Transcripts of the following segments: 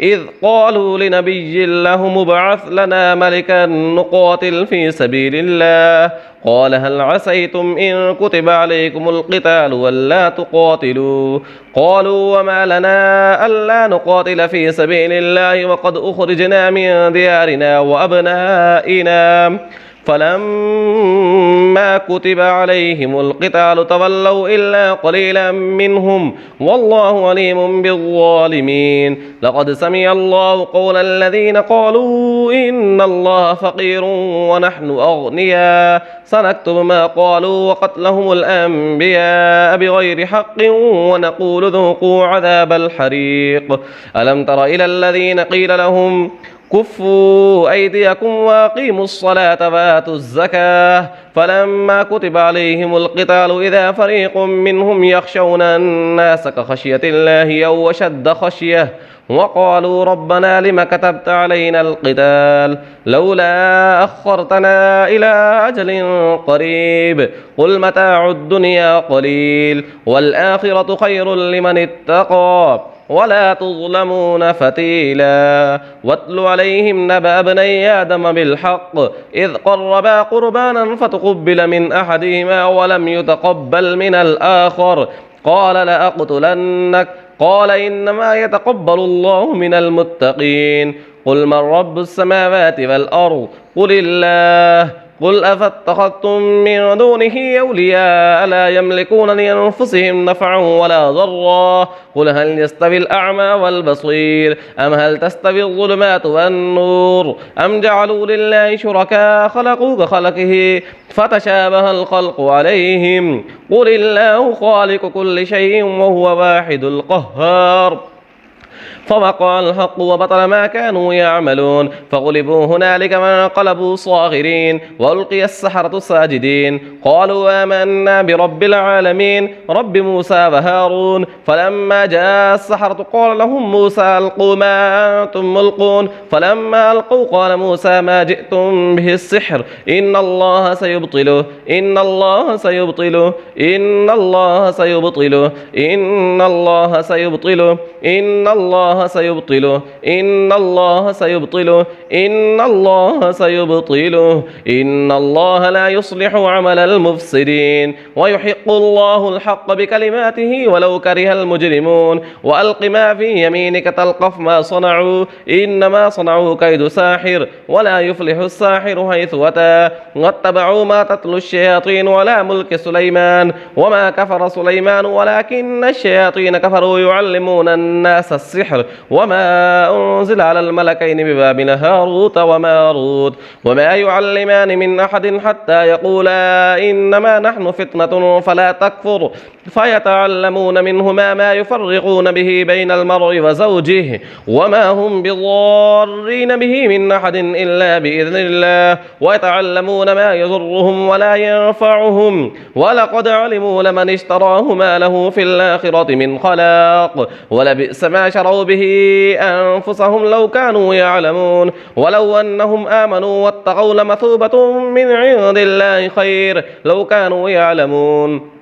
إذ قالوا لنبي له مبعث لنا ملكا نقاتل في سبيل الله قال هل عسيتم إن كتب عليكم القتال ألا تقاتلوا قالوا وما لنا ألا نقاتل في سبيل الله وقد أخرجنا من ديارنا وأبنائنا فلما كتب عليهم القتال تولوا إلا قليلا منهم والله عليم بالظالمين لقد سمع الله قول الذين قالوا إن الله فقير ونحن أغنياء سنكتب ما قالوا وقتلهم الأنبياء بغير حق ونقول ذوقوا عذاب الحريق ألم تر إلى الذين قيل لهم كفوا أيديكم وأقيموا الصلاة وآتوا الزكاة فلما كتب عليهم القتال إذا فريق منهم يخشون الناس كخشية الله أو أشد خشية وقالوا ربنا لم كتبت علينا القتال لولا أخرتنا إلى أجل قريب قل متاع الدنيا قليل والآخرة خير لمن اتقى ولا تظلمون فتيلا واتل عليهم نبأ ابني آدم بالحق إذ قربا قربانا فتقبل من أحدهما ولم يتقبل من الآخر قال لأقتلنك قال إنما يتقبل الله من المتقين قل من رب السماوات والأرض قل الله قل أفاتخذتم من دونه أولياء لا يملكون لأنفسهم نفعا ولا ضرا قل هل يستوي الأعمى والبصير أم هل تستوي الظلمات والنور أم جعلوا لله شركاء خلقوا كخلقه فتشابه الخلق عليهم قل الله خالق كل شيء وهو واحد القهار فوقع الحق وبطل ما كانوا يعملون فغلبوا هنالك وانقلبوا صاغرين وألقي السحرة ساجدين قالوا آمنا برب العالمين رب موسى وهارون فلما جاء السحرة قال لهم موسى ألقوا ما أنتم ملقون فلما ألقوا قال موسى ما جئتم به السحر إن الله سيبطله إن الله سيبطله إن الله سيبطله إن الله سيبطله إن الله سيبطله إن الله سيبطله إن الله سيبطله إن الله لا يصلح عمل المفسدين ويحق الله الحق بكلماته ولو كره المجرمون وألق ما في يمينك تلقف ما صنعوا إنما صنعوا كيد ساحر ولا يفلح الساحر حيث أتى واتبعوا ما تتلو الشياطين ولا ملك سليمان وما كفر سليمان ولكن الشياطين كفروا يعلمون الناس السحر وما أنزل على الملكين ببابل هاروت وماروت وما يعلمان من أحد حتى يقولا إنما نحن فتنة فلا تكفر فيتعلمون منهما ما يفرقون به بين المرء وزوجه وما هم بضارين به من أحد إلا بإذن الله ويتعلمون ما يضرهم ولا ينفعهم ولقد علموا لمن اشتراه ما له في الآخرة من خلاق ولبئس ما شروا به أنفسهم لو كانوا يعلمون ولو أنهم آمنوا واتقوا لمثوبة من عند الله خير لو كانوا يعلمون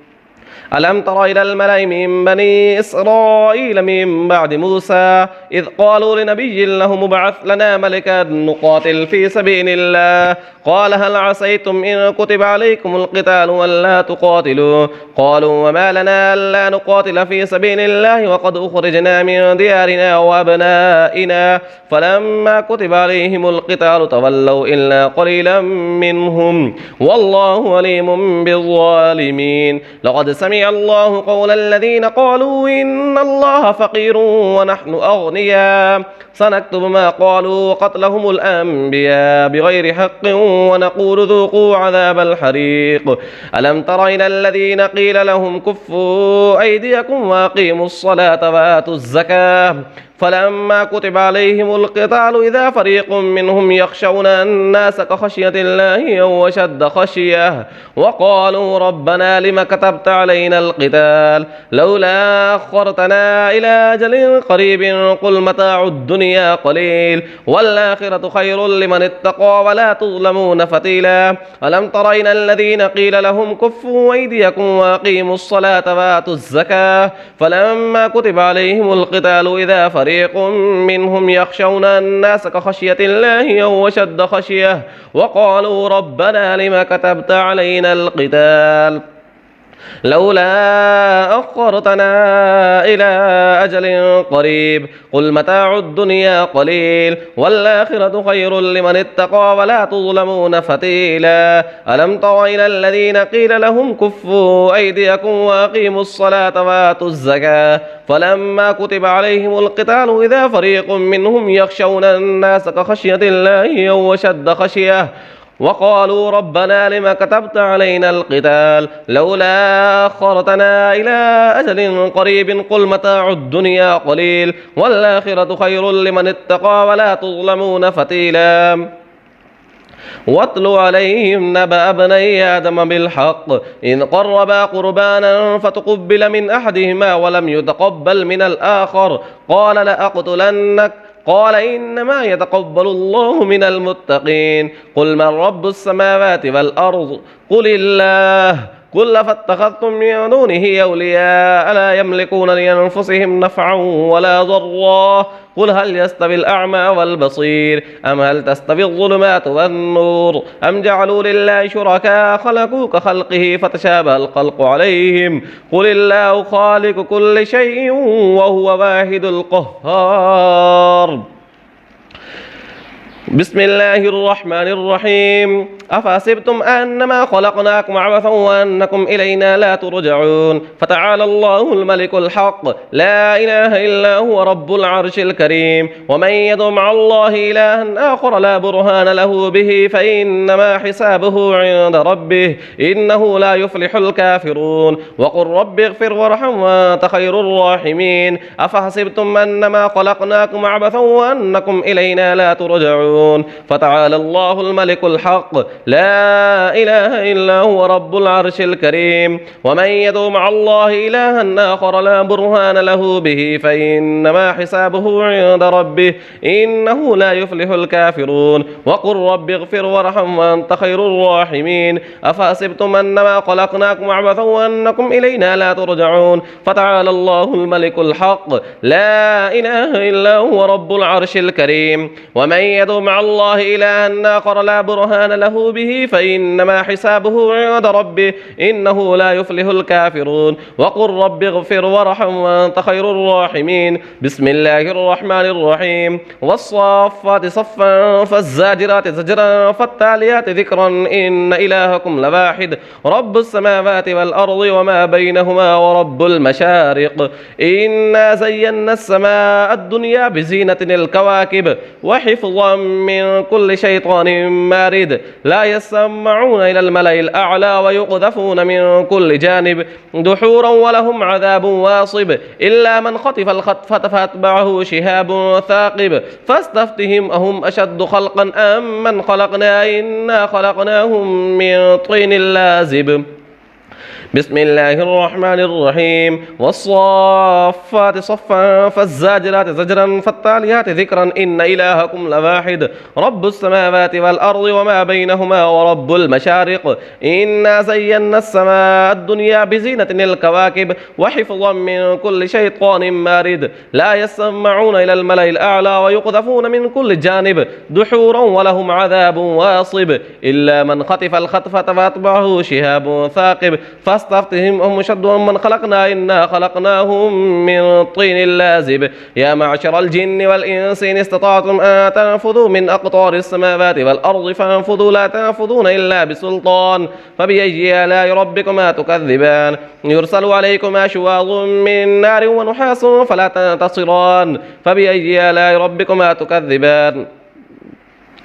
ألم تر إلى الملأ من بني إسرائيل من بعد موسى إذ قالوا لنبي له مبعث لنا ملكا نقاتل في سبيل الله قال هل عسيتم إن كتب عليكم القتال ألا تقاتلوا قالوا وما لنا ألا نقاتل في سبيل الله وقد أخرجنا من ديارنا وأبنائنا فلما كتب عليهم القتال تولوا إلا قليلا منهم والله عليم بالظالمين لقد سمع الله قول الذين قالوا إن الله فقير ونحن أغنياء سنكتب ما قالوا وقتلهم الأنبياء بغير حق ونقول ذوقوا عذاب الحريق ألم تر إلى الذين قيل لهم كفوا أيديكم وأقيموا الصلاة وآتوا الزكاة فلما كتب عليهم القتال إذا فريق منهم يخشون الناس كخشية الله أو أشد خشية وقالوا ربنا لم كتبت علينا القتال لولا أخرتنا إلى أجل قريب قل متاع الدنيا قليل والآخرة خير لمن اتقى ولا تظلمون فتيلا ألم تر إلى الذين قيل لهم كفوا أيديكم وأقيموا الصلاة وآتوا الزكاة فلما كتب عليهم القتال إذا فريق فريق منهم يخشون الناس كخشية الله أو أشد خشية وقالوا ربنا لم كتبت علينا القتال لولا أخرتنا إلى أجل قريب قل متاع الدنيا قليل والآخرة خير لمن اتقى ولا تظلمون فتيلا ألم تر إلى الذين قيل لهم كفوا أيديكم وأقيموا الصلاة وآتوا الزكاة فلما كتب عليهم القتال إذا فريق منهم يخشون الناس كخشية الله أو أشد خشية وقالوا ربنا لم كتبت علينا القتال لولا أخرتنا إلى أجل قريب قل متاع الدنيا قليل والآخرة خير لمن اتقى ولا تظلمون فتيلا واتل عليهم نبأ ابني آدم بالحق إذ قربا قربانا فتقبل من أحدهما ولم يتقبل من الآخر قال لأقتلنك قال إنما يتقبل الله من المتقين قل من رب السماوات والأرض قل الله قل فاتخذتم من دونه أولياء لا يملكون لأنفسهم نفعا ولا ضرا قل هل يستوي الأعمى والبصير أم هل تستوي الظلمات والنور أم جعلوا لله شركاء خلقوا كخلقه فتشابه الخلق عليهم قل الله خالق كل شيء وهو واحد القهار بسم الله الرحمن الرحيم أفحسبتم أنما خلقناكم عبثا وأنكم إلينا لا ترجعون فتعالى الله الملك الحق لا إله إلا هو رب العرش الكريم ومن يدع مع الله إلها آخر لا برهان له به فإنما حسابه عند ربه إنه لا يفلح الكافرون وقل رب اغفر وارحم وأنت خير الراحمين أفحسبتم أنما خلقناكم عبثا وأنكم إلينا لا ترجعون فتعالى الله الملك الحق لا إله إلا هو رب العرش الكريم ومن يدع مع الله إلها آخر لا برهان له به فإنما حسابه عند ربه إنه لا يفلح الكافرون وقل رب اغفر وارحم وأنت خير الراحمين أفحسبتم أنما خلقناكم عبثا وأنكم إلينا لا ترجعون فتعالى الله الملك الحق لا إله إلا هو رب العرش الكريم ومن يدع مع الله إلها آخر لا برهان له به فإنما حسابه عند ربه إنه لا يفلح الكافرون وقل رب اغفر وارحم وأنت خير الراحمين بسم الله الرحمن الرحيم والصافات صفا فالزاجرات زجرا فالتاليات ذكرا إن إلهكم لواحد رب السماوات والأرض وما بينهما ورب المشارق إنا زينا السماء الدنيا بزينة الكواكب وحفظا من كل شيطان مارد لا يسمعون إلى الملأ الأعلى ويقذفون من كل جانب دحورا ولهم عذاب واصب إلا من خطف الخطفة فأتبعه شهاب ثاقب فاستفتهم أهم أشد خلقا أم من خلقنا إنا خلقناهم من طين لازب بسم الله الرحمن الرحيم والصافات صفا فالزاجرات زجرا فالتاليات ذكرا إن إلهكم لواحد رب السماوات والأرض وما بينهما ورب المشارق إنا زينا السماء الدنيا بزينة الكواكب وحفظا من كل شيطان مارد لا يسمعون إلى الملأ الأعلى ويقذفون من كل جانب دحورا ولهم عذاب واصب إلا من خطف الخطفة فأتبعه شهاب ثاقب فاستفتهم أهم شد من خلقنا إنا خلقناهم من طين لازب يا معشر الجن والإنس إن استطعتم أن تنفذوا من أقطار السماوات والأرض فانفذوا لا تنفذون إلا بسلطان فبأي آلاء ربكما تكذبان يرسل عليكما شواظ من نار ونحاس فلا تنتصران فبأي آلاء ربكما تكذبان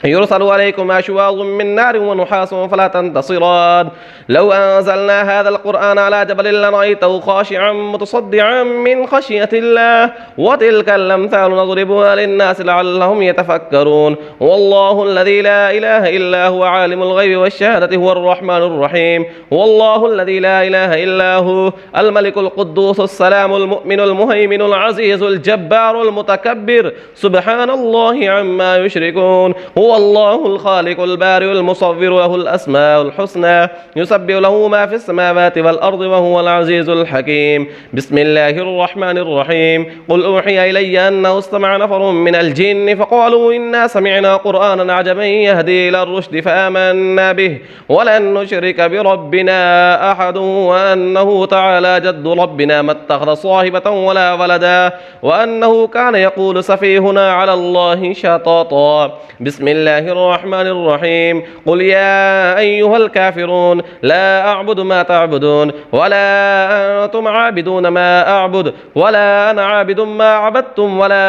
يرسل عليكم أشواظ من نار ونحاس فلا تنتصران لو أنزلنا هذا القرآن على جبل لرأيته خاشعا متصدعا من خشية الله وتلك الأمثال نضربها للناس لعلهم يتفكرون والله الذي لا إله إلا هو عالم الغيب والشهادة هو الرحمن الرحيم والله الذي لا إله إلا هو الملك القدوس السلام المؤمن المهيمن العزيز الجبار المتكبر سبحان الله عما يشركون هو الله الخالق البارئ المصور له الأسماء الحسنى يسبح له ما في السماوات والأرض وهو العزيز الحكيم. بسم الله الرحمن الرحيم. قل أوحي إلي أنه استمع نفر من الجن فقالوا إنا سمعنا قرآنا عجبا يهدي إلى الرشد فآمنا به ولن نشرك بربنا أحد وأنه تعالى جد ربنا ما اتخذ صاحبة ولا ولدا وأنه كان يقول سفيهنا على الله شططا. بسم الله الرحمن الرحيم. قل يا أيها الكافرون لا أعبد ما تعبدون ولا أنتم عابدون ما أعبد ولا أنا عابد ما عبدتم ولا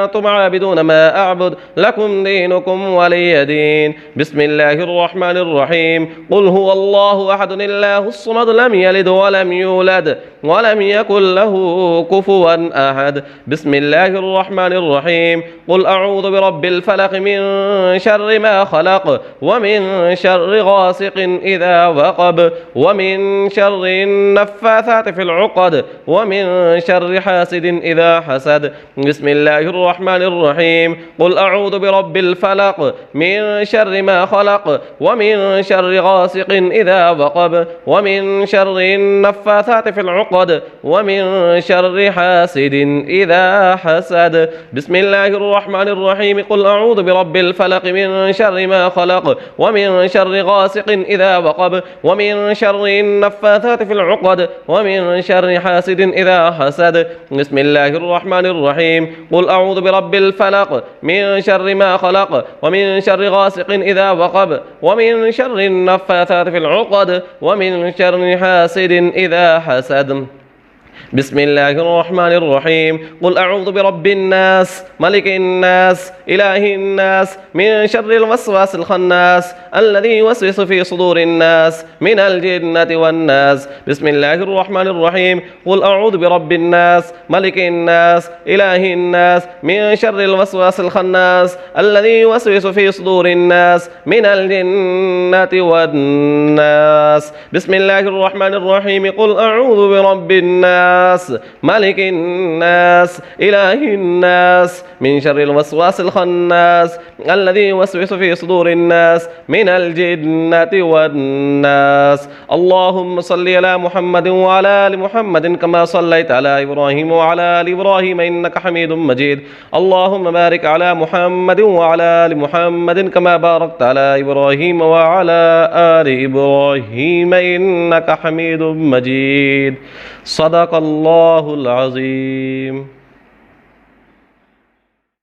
أنتم عابدون ما أعبد لكم دينكم ولي دين. بسم الله الرحمن الرحيم. قل هو الله أحد الله الصمد لم يلد ولم يولد ولم يكن له كفوا أحد. بسم الله الرحمن الرحيم. قل أعوذ برب الفلق من شر ما خلق ومن شر غاسق إذا وقب ومن شر النفاثات في العقد ومن شر حاسد إذا حسد. بسم الله الرحمن الرحيم. قل أعوذ برب الفلق من شر ما خلق ومن شر غاسق إذا وقب ومن شر النفاثات في العقد ومن شر حاسد إذا حسد. بسم الله الرحمن الرحيم. قل أعوذ برب الفلق من شر ما خلق ومن شر غاسق إذا وقب ومن شر النفاثات في العقد ومن شر حاسد إذا حسد. بسم الله الرحمن الرحيم. قل أعوذ برب الفلق من شر ما خلق ومن شر غاسق إذا وقب ومن شر النفاثات في العقد ومن شر حاسد إذا حسد. بسم الله الرحمن الرحيم. قل أعوذ برب الناس ملك الناس إله الناس من شر الوسواس الخناس الذي يوسوس في صدور الناس من الجنة والناس. بسم الله الرحمن الرحيم. قل أعوذ برب الناس ملك الناس إله الناس من شر الوسواس الخناس الذي يوسوس في صدور الناس من الجنة والناس. بسم الله الرحمن الرحيم. قل أعوذ برب الناس ملك الناس إله الناس من شر الوسواس الخناس الذي يوسوس في صدور الناس من الجنة والناس. اللهم صل على محمد وعلى آل محمد كما صليت على إبراهيم وعلى آل إبراهيم إنك حميد مجيد. اللهم بارك على محمد وعلى آل محمد كما باركت على إبراهيم وعلى آل إبراهيم إنك حميد مجيد. صدق الله العظيم.